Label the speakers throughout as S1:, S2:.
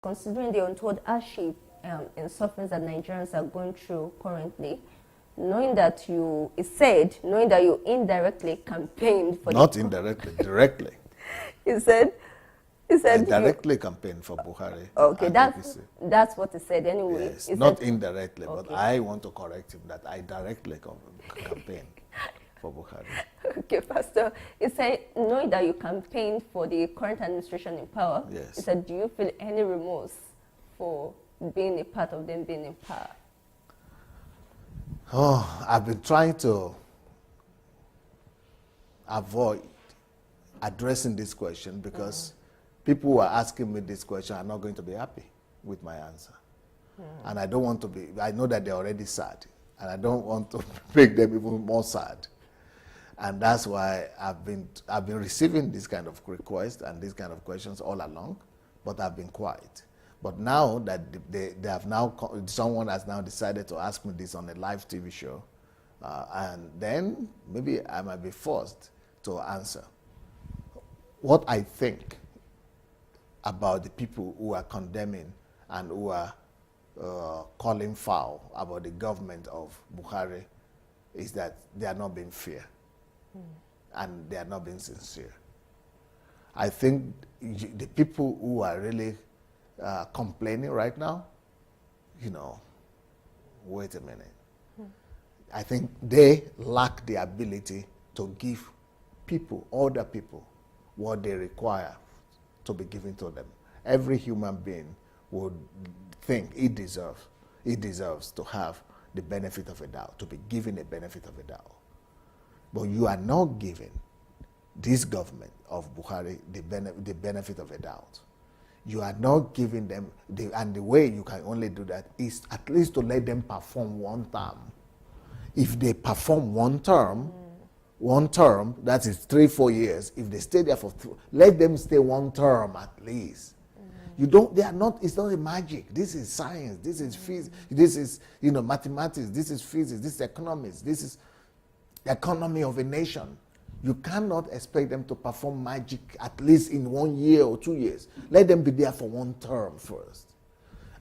S1: considering the untold hardship and suffering that Nigerians are going through currently, knowing that you indirectly campaigned for
S2: not indirectly, directly.
S1: He said
S2: I directly campaigned for Buhari.
S1: Okay, that's what he said anyway.
S2: Yes,
S1: he
S2: not
S1: said,
S2: indirectly,
S1: okay.
S2: but I want to correct him that I directly campaigned for Buhari.
S1: Okay, Pastor. He said, knowing that you campaigned for the current administration in power,
S2: yes.
S1: He said, do you feel any remorse for being a part of them being in power?
S2: Oh, I've been trying to avoid addressing this question because people who are asking me this question are not going to be happy with my answer. And I don't want to be, I know that they're already sad, and I don't want to make them even more sad. And that's why I've been receiving this kind of requests and these kind of questions all along, but I've been quiet. But now that they have now, someone has now decided to ask me this on a live TV show, and then maybe I might be forced to answer. What I think about the people who are condemning and who are calling foul about the government of Buhari is that they are not being fair and they are not being sincere. I think the people who are really complaining right now, wait a minute. I think they lack the ability to give people, other people, what they require to be given to them. Every human being would think he deserves to have the benefit of a doubt, to be given a benefit of a doubt. But you are not giving this government of Buhari the benefit of a doubt. You are not giving them, and the way you can only do that is at least to let them perform one term. If they perform one term, that is 3-4 years. If they stay there for let them stay one term at least. It's not a magic. This is science, this is physics, this is, mathematics, this is physics, this is economics, this is the economy of a nation. You cannot expect them to perform magic at least in 1 year or 2 years. Let them be there for one term first.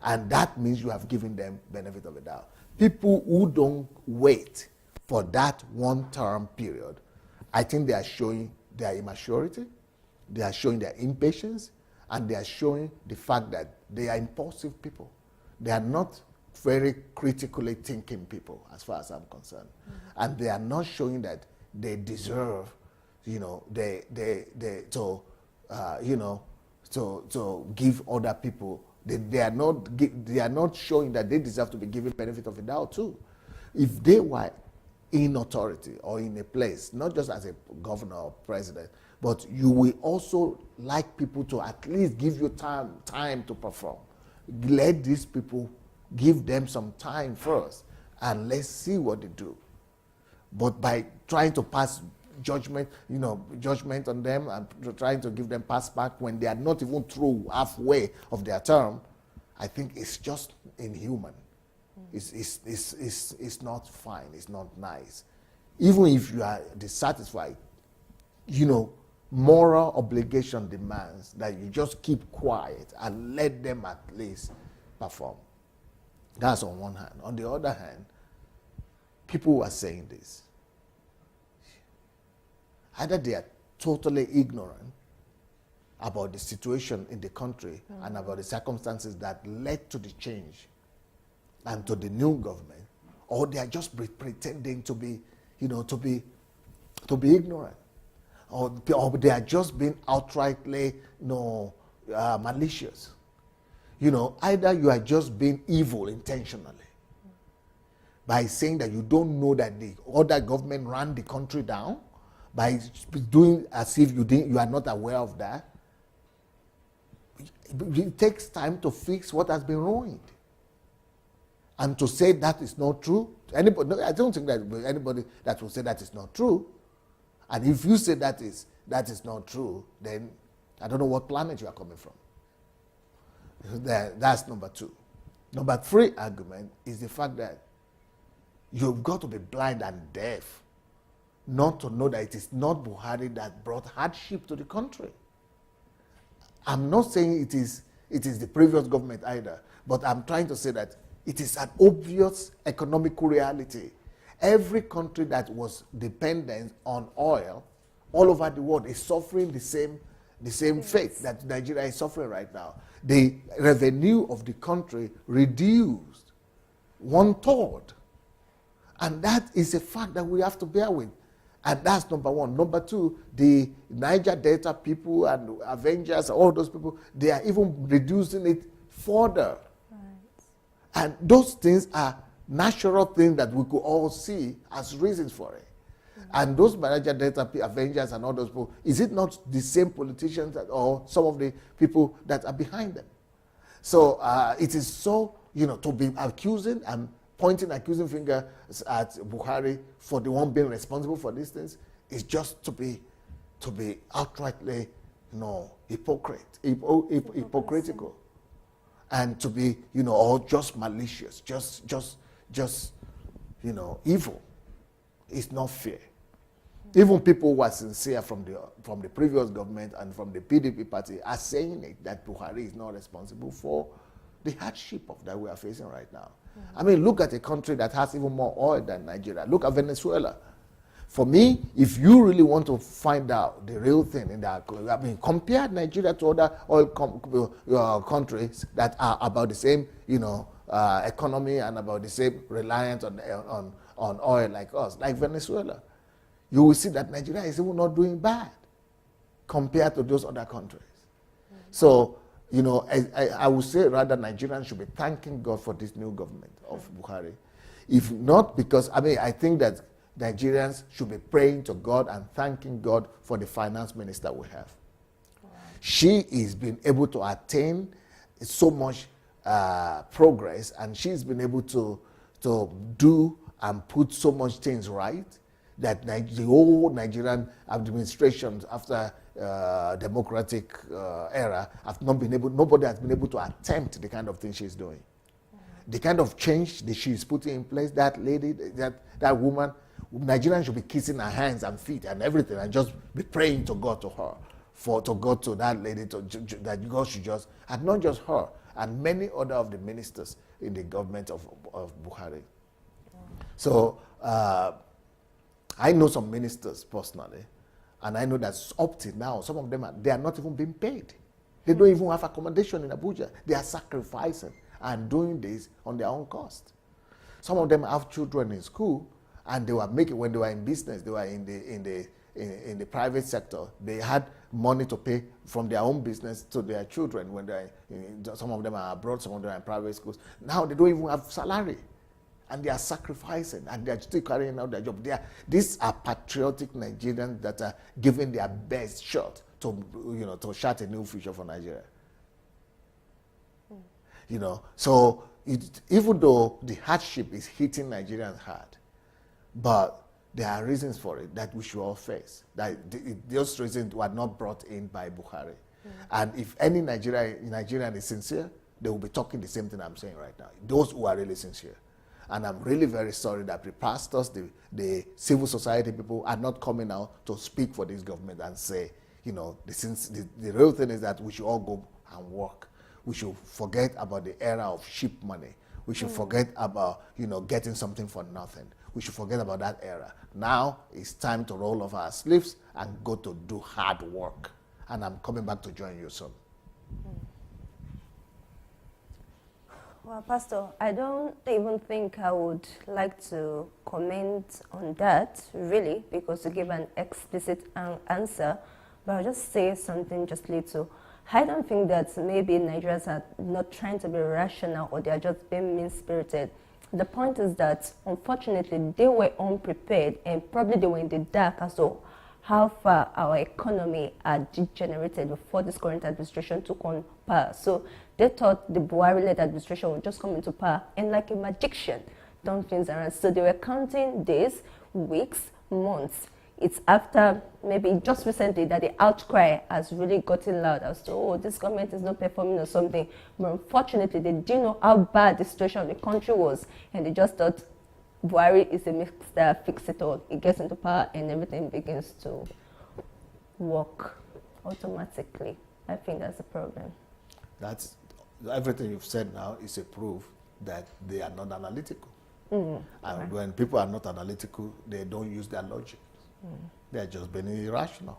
S2: And that means you have given them benefit of the doubt. People who don't wait for that one term period, I think they are showing their immaturity, they are showing their impatience, and they are showing the fact that they are impulsive people. They are not very critically thinking people, as far as I'm concerned. And they are not showing that they deserve, to give other people. They are not showing that they deserve to be given benefit of the doubt too. If they were in authority or in a place, not just as a governor or president, but you will also like people to at least give you time to perform. Let these people, give them some time first, and let's see what they do. But by trying to pass judgment on them and trying to give them pass back when they are not even through halfway of their term, I think it's just inhuman. It's not fine. It's not nice. Even if you are dissatisfied, moral obligation demands that you just keep quiet and let them at least perform. That's on one hand. On the other hand, people who are saying this, either they are totally ignorant about the situation in the country and about the circumstances that led to the change and to the new government, or they are just pretending to be, to be ignorant, or they are just being outrightly, malicious. Either you are just being evil intentionally by saying that you don't know that the other government ran the country down, by doing as if you are not aware of that. It takes time to fix what has been ruined. And to say that is not true, I don't think that anybody that will say that is not true. And if you say that is not true, then I don't know what planet you are coming from. That's number two. Number three argument is the fact that you've got to be blind and deaf not to know that it is not Buhari that brought hardship to the country. I'm not saying it it is the previous government either. But I'm trying to say that it is an obvious economical reality. Every country that was dependent on oil all over the world is suffering the same fate that Nigeria is suffering right now. The revenue of the country reduced 1/3. And that is a fact that we have to bear with. And that's number one. Number two, the Niger Delta people and Avengers, all those people, they are even reducing it further. Right. And those things are natural things that we could all see as reasons for it. Mm-hmm. And those Niger Delta Avengers and all those people, is it not the same politicians or some of the people that are behind them? So it is so, to be accusing and pointing accusing fingers at Buhari for the one being responsible for these things is just to be outrightly, hypocritical, and to be, or just malicious, just evil. It's not fair. Even people who are sincere from the previous government and from the PDP party are saying it, that Buhari is not responsible for the hardship that we are facing right now. Mm-hmm. I mean, look at a country that has even more oil than Nigeria. Look at Venezuela. For me, if you really want to find out the real thing in that, compare Nigeria to other oil countries that are about the same, economy and about the same reliance on oil like us, like Venezuela. You will see that Nigeria is even not doing bad compared to those other countries. Mm-hmm. So, I would say rather Nigerians should be thanking God for this new government of Buhari. If not, because, I think that Nigerians should be praying to God and thanking God for the finance minister we have. Wow. She is been able to attain so much progress, and she's been able to do and put so much things right that the whole Nigerian administration after democratic era nobody has been able to attempt the kind of thing she's doing. Mm-hmm. The kind of change that she's putting in place, that lady, that woman, Nigerians should be kissing her hands and feet and everything and just be praying to God to her, to God to that lady, that God should just, and not just her, and many other of the ministers in the government of Buhari. Mm-hmm. So I know some ministers personally, and I know that up to now, some of them they are not even being paid. They don't even have accommodation in Abuja. They are sacrificing and doing this on their own cost. Some of them have children in school, and they were making, when they were in business, they were in the private sector. They had money to pay from their own business to their children when some of them are abroad, some of them are in private schools. Now they don't even have salary. And they are sacrificing, and they are still carrying out their job. These are patriotic Nigerians that are giving their best shot to start a new future for Nigeria. So even though the hardship is hitting Nigerians hard, but there are reasons for it that we should all face. That those reasons were not brought in by Buhari. Mm-hmm. And if any Nigerian is sincere, they will be talking the same thing I'm saying right now. Those who are really sincere. And I'm really very sorry that the pastors, the civil society people are not coming out to speak for this government and say, the real thing is that we should all go and work. We should forget about the era of cheap money. We should forget about, getting something for nothing. We should forget about that era. Now it's time to roll off our sleeves and go to do hard work. And I'm coming back to join you soon.
S1: Well, Pastor, I don't even think I would like to comment on that, really, because you give an explicit answer, but I'll just say something just little. I don't think that maybe Nigerians are not trying to be rational or they are just being mean-spirited. The point is that, unfortunately, they were unprepared and probably they were in the dark as to how far our economy had degenerated before this current administration took on power. So they thought the Buhari-led administration would just come into power and like a magician turn things around. So they were counting days, weeks, months. It's after maybe just recently that the outcry has really gotten loud as to, this government is not performing or something. But unfortunately, they didn't know how bad the situation of the country was, and they just thought Buhari is a mixer, fix it all. He gets into power and everything begins to work automatically. I think that's the problem.
S2: everything you've said now is a proof that they are not analytical.
S1: Mm.
S2: And
S1: Right.
S2: when people are not analytical, they don't use their logic. They're just being irrational.